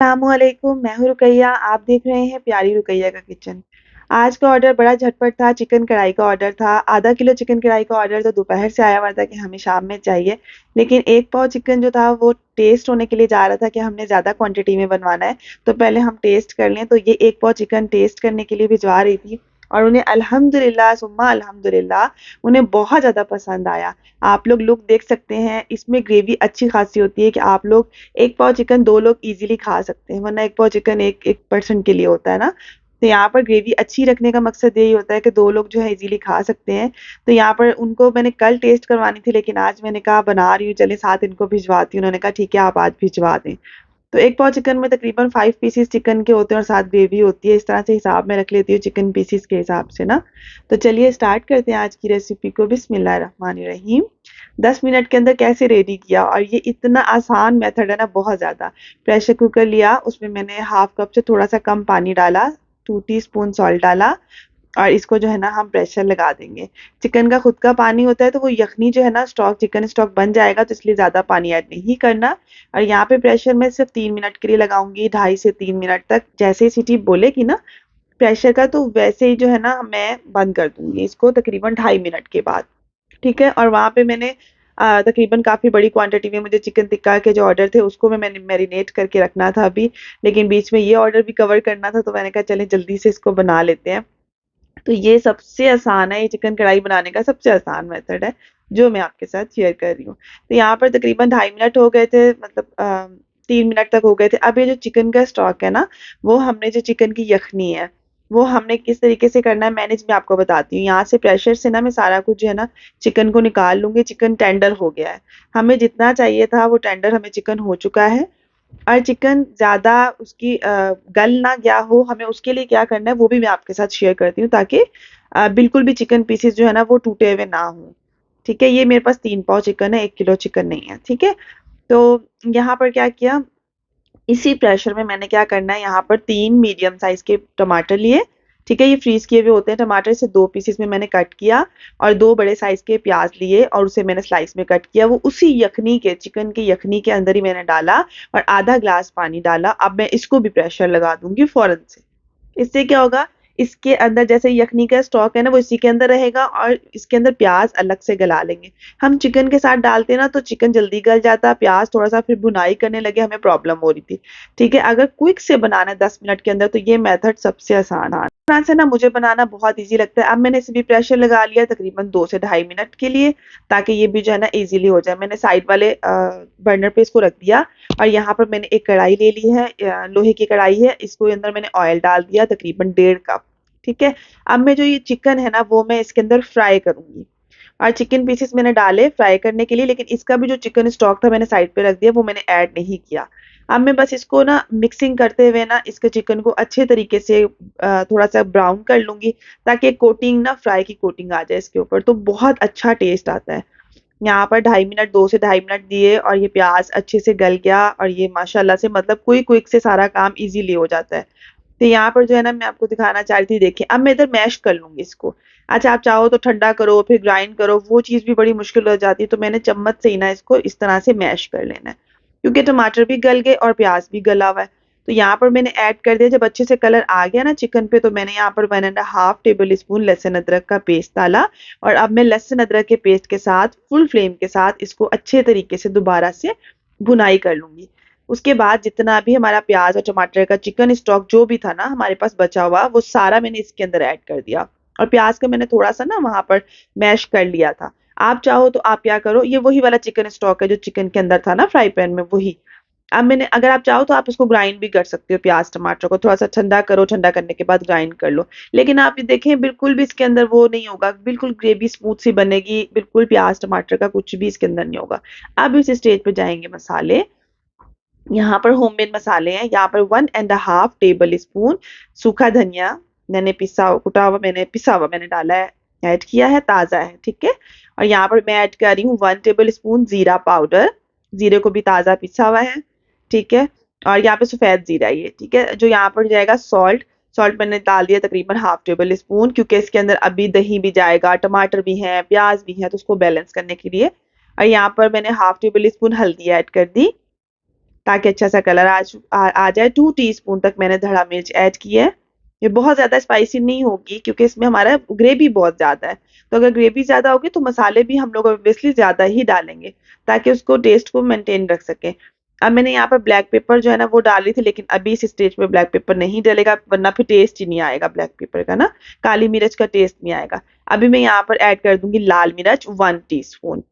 अस्सलामुअलैकुम, मैं हूँ रुकैया। आप देख रहे हैं प्यारी रुकैया का किचन। आज का ऑर्डर बड़ा झटपट था, चिकन कढ़ाई का ऑर्डर था। आधा किलो चिकन कढ़ाई का ऑर्डर तो दोपहर से आया हुआ था कि हमें शाम में चाहिए, लेकिन एक पाव चिकन जो था वो टेस्ट होने के लिए जा रहा था कि हमने ज़्यादा क्वांटिटी में बनवाना है, तो पहले हम टेस्ट कर लें। तो ये एक पाव चिकन टेस्ट करने के लिए भिजवा रही थी और उन्हें अल्हम्दुलिल्लाह सुम्मा अल्हम्दुलिल्लाह उन्हें बहुत ज़्यादा पसंद आया। आप लोग लुक देख सकते हैं, इसमें ग्रेवी अच्छी खासी होती है कि आप लोग एक पाव चिकन 2 लोग इज़िली खा सकते हैं, वरना एक पाव चिकन एक पर्सन के लिए होता है ना। तो यहाँ पर ग्रेवी अच्छी रखने का मकसद यही होता है कि 2 लोग जो है इज़िली खा सकते हैं। तो यहाँ पर उनको मैंने कल टेस्ट करवानी थी, लेकिन आज मैंने कहा बना रही हूँ, चलें साथ इनको भिजवाती हूँ। उन्होंने कहा ठीक है आप आज भिजवा दें। तो एक पाव चिकन में तकरीबन 5 पीसेस चिकन के होते हैं और साथ ग्रेवी होती है। इस तरह से हिसाब में रख लेती हूँ चिकन पीसेस के हिसाब से ना। तो चलिए स्टार्ट करते हैं आज की रेसिपी को। बिस्मिल्लाहिर्रहमानिर्रहीम। 10 मिनट के अंदर कैसे रेडी किया, और ये इतना आसान मेथड है ना, बहुत ज़्यादा। प्रेशर कुकर लिया, उसमें मैंने हाफ कप से थोड़ा सा कम पानी डाला, 2 टीस्पून सॉल्ट डाला और इसको जो है ना हम प्रेशर लगा देंगे। चिकन का खुद का पानी होता है तो वो यखनी जो है ना स्टॉक, चिकन स्टॉक बन जाएगा, तो इसलिए ज़्यादा पानी ऐड नहीं करना। और यहाँ पे प्रेशर मैं सिर्फ 3 मिनट के लिए लगाऊंगी, 2.5 से 3 मिनट तक। जैसे ही सीटी बोलेगी ना प्रेशर का, तो वैसे ही जो है ना मैं बंद कर दूंगी इसको तकरीबन 2.5 मिनट के बाद। ठीक है। और वहाँ पे मैंने तकरीबन काफ़ी बड़ी क्वांटिटी में मुझे चिकन टिक्का के जो ऑर्डर थे उसको मैंने मैरिनेट करके रखना था अभी, लेकिन बीच में ये ऑर्डर भी कवर करना था, तो मैंने कहा चलें जल्दी से इसको बना लेते हैं। तो ये सबसे आसान है, ये चिकन कढ़ाई बनाने का सबसे आसान मेथड है जो मैं आपके साथ शेयर कर रही हूँ। तो यहाँ पर तकरीबन 2.5 मिनट हो गए थे, मतलब 3 मिनट तक हो गए थे। अब ये जो चिकन का स्टॉक है ना, वो हमने जो चिकन की यखनी है वो हमने किस तरीके से करना है मैनेज, मैं आपको बताती हूँ। यहाँ से प्रेशर से ना मैं सारा कुछ जो है ना चिकन को निकाल लूंगी। चिकन टेंडर हो गया है, हमें जितना चाहिए था वो टेंडर हमें चिकन हो चुका है। और चिकन ज़्यादा उसकी गल ना गया हो, हमें उसके लिए क्या करना है वो भी मैं आपके साथ शेयर करती हूँ, ताकि बिल्कुल भी चिकन पीसेस जो है ना वो टूटे हुए ना हो। ठीक है। ये मेरे पास 3 पाव चिकन है, 1 किलो चिकन नहीं है। ठीक है। तो यहाँ पर क्या किया, इसी प्रेशर में मैंने क्या करना है, यहाँ पर 3 मीडियम साइज के टमाटर लिए। ठीक है। ये फ्रीज किए हुए होते हैं टमाटर, से 2 पीसेस में मैंने कट किया। और 2 बड़े साइज के प्याज लिए और उसे मैंने स्लाइस में कट किया। वो उसी यखनी के, चिकन की यखनी के अंदर ही मैंने डाला और आधा ग्लास पानी डाला। अब मैं इसको भी प्रेशर लगा दूंगी फौरन से। इससे क्या होगा, इसके अंदर जैसे यखनी का स्टॉक है ना वो इसी के अंदर रहेगा, और इसके अंदर प्याज अलग से गला लेंगे। हम चिकन के साथ डालते हैं ना तो चिकन जल्दी गल जाता, प्याज थोड़ा सा फिर भुनाई करने लगे, हमें प्रॉब्लम हो रही थी। ठीक है। अगर क्विक से बनाना है 10 मिनट के अंदर, तो ये मेथड सबसे आसान है। इस तरह से ना मुझे बनाना बहुत ईजी लगता है। अब मैंने इसे भी प्रेशर लगा लिया तकरीबन 2 से 2.5 मिनट के लिए, ताकि ये भी जो है ना इजीली हो जाए। मैंने साइड वाले बर्नर पे इसको रख दिया और यहाँ पर मैंने एक कढ़ाई ले ली है, लोहे की कढ़ाई है। इसको अंदर मैंने ऑयल डाल दिया तकरीबन 1.5 कप। ठीक है। अब मैं जो ये चिकन है ना वो मैं इसके अंदर फ्राई करूंगी। और चिकन पीसेस मैंने डाले फ्राई करने के लिए, लेकिन इसका भी जो चिकन स्टॉक था मैंने साइड पे रख दिया, वो मैंने ऐड नहीं किया। अब मैं बस इसको ना मिक्सिंग करते हुए ना इसके चिकन को अच्छे तरीके से थोड़ा सा ब्राउन कर लूंगी, ताकि कोटिंग ना फ्राई की कोटिंग आ जाए इसके ऊपर, तो बहुत अच्छा टेस्ट आता है। यहाँ पर 2.5 मिनट, 2 से 2.5 मिनट दिए और ये प्याज अच्छे से गल गया, और ये माशाल्लाह से मतलब क्विक क्विक से सारा काम इजीली हो जाता है। तो यहाँ पर जो है ना मैं आपको दिखाना चाह रही थी, देखिए अब मैं इधर मैश कर लूंगी इसको। अच्छा, आप चाहो तो ठंडा करो फिर ग्राइंड करो, वो चीज़ भी बड़ी मुश्किल हो जाती है, तो मैंने चम्मच से ही ना इसको इस तरह से मैश कर लेना है, क्योंकि टमाटर भी गल गए और प्याज भी गला हुआ है। तो यहाँ पर मैंने ऐड कर दिया, जब अच्छे से कलर आ गया ना चिकन पे, तो मैंने यहाँ पर 1.5 टेबल स्पून लहसुन अदरक का पेस्ट डाला। और अब मैं लहसुन अदरक के पेस्ट के साथ फुल फ्लेम के साथ इसको अच्छे तरीके से दोबारा से भुनाई कर लूंगी। उसके बाद जितना भी हमारा प्याज और टमाटर का चिकन स्टॉक जो भी था ना हमारे पास बचा हुआ, वो सारा मैंने इसके अंदर ऐड कर दिया। और प्याज का मैंने थोड़ा सा ना वहां पर मैश कर लिया था। आप चाहो तो आप क्या करो, ये वही वाला चिकन स्टॉक है जो चिकन के अंदर था ना फ्राई पैन में, वही। अब मैंने, अगर आप चाहो तो आप इसको ग्राइंड भी कर सकते हो, प्याज टमाटर को थोड़ा सा ठंडा करो, ठंडा करने के बाद ग्राइंड कर लो। लेकिन आप ये देखें बिल्कुल भी इसके अंदर वो नहीं होगा, बिल्कुल ग्रेवी स्मूथ सी बनेगी, बिल्कुल प्याज टमाटर का कुछ भी इसके अंदर नहीं होगा। अब इस स्टेज पे जाएंगे मसाले। यहाँ पर होममेड मसाले हैं। यहाँ पर 1.5 टेबल स्पून सूखा धनिया मैंने पिसा हुआ मैंने डाला है, ऐड किया है, ताज़ा है। ठीक है। और यहाँ पर मैं ऐड कर रही हूँ 1 टेबल स्पून जीरा पाउडर, जीरे को भी ताज़ा पिसा हुआ है। ठीक है। और यहाँ पे सफ़ेद जीरा ये। ठीक है। जो यहाँ पर जाएगा सॉल्ट, सॉल्ट मैंने डाल दिया तकरीबन हाफ टेबल स्पून, क्योंकि इसके अंदर अभी दही भी जाएगा, टमाटर भी हैं, प्याज भी है, तो उसको बैलेंस करने के लिए। और यहाँ पर मैंने हाफ टेबल स्पून हल्दी ऐड कर दी। ताकि अच्छा सा कलर आ जाए। 2 टीस्पून तक मैंने धड़ा मिर्च ऐड की है। ये बहुत ज़्यादा स्पाइसी नहीं होगी क्योंकि इसमें हमारा ग्रेवी बहुत ज़्यादा है। तो अगर ग्रेवी ज़्यादा होगी तो मसाले भी हम लोग ऑब्वियसली ज़्यादा ही डालेंगे ताकि उसको टेस्ट को मेंटेन रख सकें। अब मैंने यहाँ पर ब्लैक पेपर जो है ना वो डाली थी, लेकिन अभी इस स्टेज पे ब्लैक पेपर नहीं डलेगा वरना फिर टेस्ट ही नहीं आएगा ब्लैक पेपर का ना, काली मिर्च का टेस्ट नहीं आएगा। अभी मैं यहाँ पर ऐड कर दूंगी लाल मिर्च 1 टीस्पून।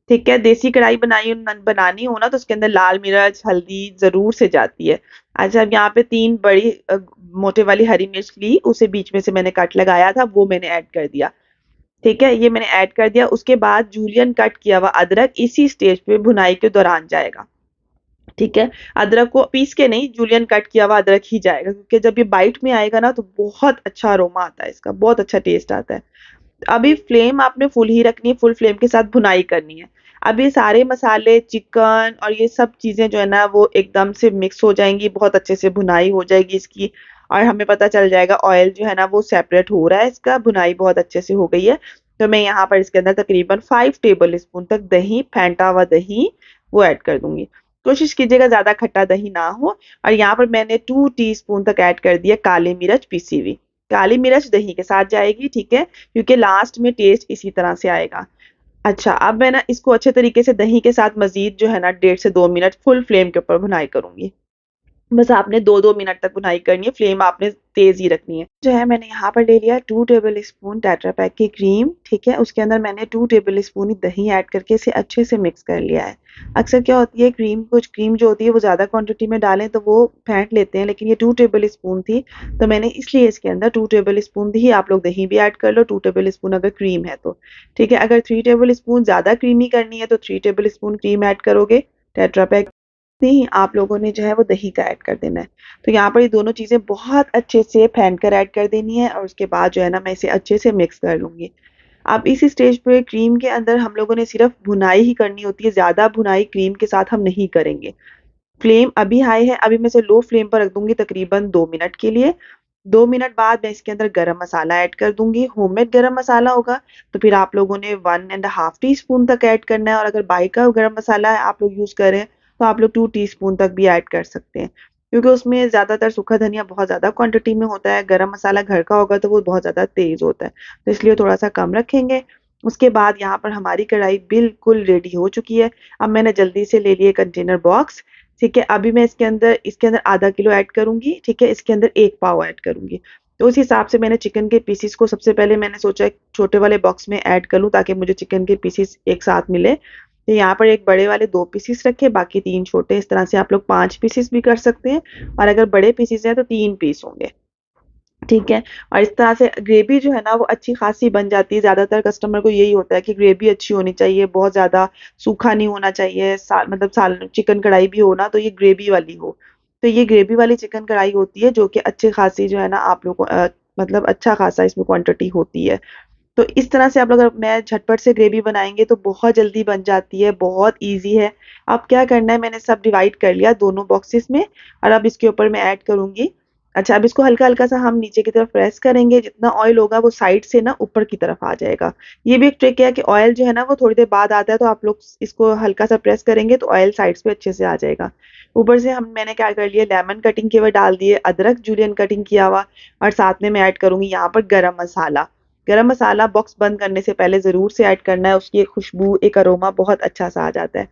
ठीक है, देसी कढ़ाई बनानी हो ना तो उसके अंदर लाल मिर्च हल्दी जरूर से जाती है। अच्छा, अब यहाँ पे 3 बड़ी मोटे वाली हरी मिर्च ली, उसे बीच में से मैंने कट लगाया था, वो मैंने ऐड कर दिया। ठीक है, ये मैंने ऐड कर दिया। उसके बाद जूलियन कट किया हुआ अदरक इसी स्टेज पे भुनाई के दौरान जाएगा। ठीक है, अदरक को पीस के नहीं, जूलियन कट किया हुआ अदरक ही जाएगा क्योंकि जब ये बाइट में आएगा ना तो बहुत अच्छा अरोमा आता है, इसका बहुत अच्छा टेस्ट आता है। अभी फ्लेम आपने फुल ही रखनी है, फुल फ्लेम के साथ भुनाई करनी है। अब ये सारे मसाले, चिकन और ये सब चीजें जो है ना वो एकदम से मिक्स हो जाएंगी, बहुत अच्छे से भुनाई हो जाएगी इसकी। और हमें पता चल जाएगा ऑयल जो है ना वो सेपरेट हो रहा है, इसका भुनाई बहुत अच्छे से हो गई है। तो मैं यहाँ पर इसके अंदर तकरीबन 5 टेबल स्पून तक दही, फेंटा हुआ दही, वो ऐड कर दूंगी। कोशिश कीजिएगा ज्यादा खट्टा दही ना हो। और यहाँ पर मैंने 2 टीस्पून तक ऐड कर दिया काली मिर्च पिसी हुई। काली मिर्च दही के साथ जाएगी, ठीक है, क्योंकि लास्ट में टेस्ट इसी तरह से आएगा। अच्छा, अब मैं ना इसको अच्छे तरीके से दही के साथ मजीद जो है ना 1.5 से 2 मिनट फुल फ्लेम के ऊपर भुनाई करूंगी। बस आपने 2-2 मिनट तक भुनाई करनी है, फ्लेम आपने तेज ही रखनी है। जो है मैंने यहाँ पर ले लिया 2 टेबल स्पून टेट्रा पैक की क्रीम। ठीक है, उसके अंदर मैंने 2 टेबल स्पून ही दही ऐड करके इसे अच्छे से मिक्स कर लिया है। अक्सर क्या होती है, क्रीम जो होती है वो ज़्यादा क्वांटिटी में डालें तो वो फेंट लेते हैं, लेकिन ये 2 टेबल स्पून थी तो मैंने इसलिए इसके अंदर 2 टेबल स्पून दी। आप लोग दही भी ऐड कर लो, 2 टेबल स्पून अगर क्रीम है तो। ठीक है, अगर 3 टेबल स्पून ज़्यादा क्रीमी करनी है तो 3 टेबल स्पून क्रीम ऐड करोगे टेट्रा पैक ही, आप लोगों ने जो है वो दही का ऐड कर देना है। तो यहाँ पर ये दोनों चीज़ें बहुत अच्छे से फेंट कर ऐड कर देनी है और उसके बाद जो है ना मैं इसे अच्छे से मिक्स कर लूँगी। अब इस स्टेज पे क्रीम के अंदर हम लोगों ने सिर्फ भुनाई ही करनी होती है, ज़्यादा भुनाई क्रीम के साथ हम नहीं करेंगे। फ्लेम अभी हाई है, अभी मैं इसे लो फ्लेम पर रख दूँगी तकरीबन 2 मिनट के लिए। 2 मिनट बाद मैं इसके अंदर गरम मसाला ऐड कर दूँगी। होममेड गरम मसाला होगा तो फिर आप लोगों ने 1 एंड हाफ टीस्पून तक ऐड करना है, और अगर बाई का गरम मसाला है आप लोग यूज़ कर रहे हैं तो आप लोग 2 टीस्पून तक भी ऐड कर सकते हैं। क्योंकि उसमें ज़्यादातर सूखा धनिया बहुत ज़्यादा क्वांटिटी में होता है, गरम मसाला घर का होगा तो वो बहुत ज़्यादा तेज़ होता है, तो इसलिए थोड़ा-सा कम रखेंगे। उसके बाद यहाँ पर हमारी कढ़ाई बिल्कुल रेडी हो चुकी है। अब मैंने जल्दी से ले लिए कंटेनर बॉक्स। ठीक है, अभी मैं इसके अंदर आधा किलो ऐड करूँगी, ठीक है, इसके अंदर 1 पाव ऐड करूँगी। तो उस हिसाब से मैंने चिकन के पीसेस को सबसे पहले मैंने सोचा एक छोटे वाले बॉक्स में ऐड कर लूँ ताकि मुझे चिकन के पीसेस एक साथ मिले। तो यहाँ पर एक बड़े वाले 2 पीसेस रखे, बाकी 3 छोटे, इस तरह से आप लोग 5 पीसेस भी कर सकते हैं, और अगर बड़े पीसेस हैं तो 3 पीस होंगे। ठीक है, और इस तरह से ग्रेवी जो है ना वो अच्छी खासी बन जाती है। ज़्यादातर कस्टमर को यही होता है कि ग्रेवी अच्छी होनी चाहिए, बहुत ज़्यादा सूखा नहीं होना चाहिए। चिकन कढ़ाई भी हो ना तो ये ग्रेवी वाली हो। तो ये ग्रेवी वाली चिकन कढ़ाई होती है जो कि अच्छी खासी जो है ना आप लोग को मतलब अच्छा खासा इसमें क्वांटिटी होती है। तो इस तरह से आप लोग अगर मैं झटपट से ग्रेवी बनाएंगे तो बहुत जल्दी बन जाती है, बहुत ईजी है। अब क्या करना है, मैंने सब डिवाइड कर लिया दोनों बॉक्सेस में, और अब इसके ऊपर मैं ऐड करूंगी। अच्छा, अब इसको हल्का हल्का सा हम नीचे की तरफ प्रेस करेंगे, जितना ऑयल होगा वो साइड से ना ऊपर की तरफ आ जाएगा। ये भी एक ट्रिक है कि ऑयल जो है ना वो थोड़ी देर बाद आता है, तो आप लोग इसको हल्का सा प्रेस करेंगे तो ऑयल साइड्स पे अच्छे से आ जाएगा। ऊपर से मैंने क्या कर लिया, लेमन कटिंग किए हुए डाल दिए, अदरक जूलियन कटिंग किया हुआ, और साथ में मैं ऐड करूंगी यहाँ पर गरम मसाला। गरम मसाला बॉक्स बंद करने से पहले ज़रूर से ऐड करना है, उसकी एक खुशबू, एक अरोमा बहुत अच्छा सा आ जाता है।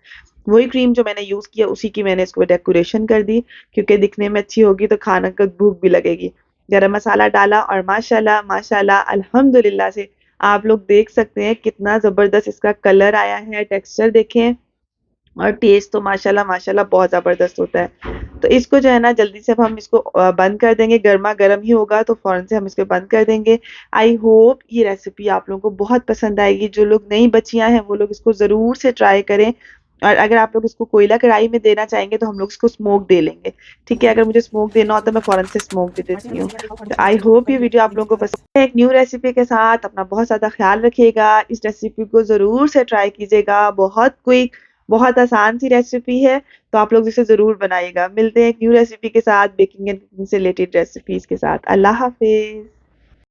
वही क्रीम जो मैंने यूज़ किया उसी की मैंने इसको डेकोरेशन कर दी, क्योंकि दिखने में अच्छी होगी तो खाना का भूख भी लगेगी। गरम मसाला डाला और माशाल्लाह माशाल्लाह अल्हम्दुलिल्लाह से आप लोग देख सकते हैं कितना ज़बरदस्त इसका कलर आया है, टेक्सचर देखें, और टेस्ट तो माशाल्लाह माशाल्लाह बहुत ज़बरदस्त होता है। तो इसको जो है ना जल्दी से अब हम इसको बंद कर देंगे, गर्मा गर्म ही होगा तो फ़ौरन से हम इसको बंद कर देंगे। आई होप ये रेसिपी आप लोगों को बहुत पसंद आएगी। जो लोग नई बच्चियाँ हैं वो लोग इसको ज़रूर से ट्राई करें, और अगर आप लोग इसको कोयला कढ़ाई में देना चाहेंगे तो हम लोग इसको स्मोक दे लेंगे। ठीक है, अगर मुझे स्मोक देना हो तो मैं फ़ौरन से स्मोक दे देती हूँ। तो आई होप ये वीडियो आप लोगों को पसंद है। एक न्यू रेसिपी के साथ अपना बहुत ज़्यादा ख़्याल रखिएगा। इस रेसिपी को ज़रूर से ट्राई कीजिएगा, बहुत क्विक, बहुत आसान सी रेसिपी है, तो आप लोग इसे ज़रूर बनाइएगा। मिलते हैं एक न्यू रेसिपी के साथ, बेकिंग एंड कुकिंग से रिलेटेड रेसिपीज़ के साथ। अल्लाह हाफ़िज़।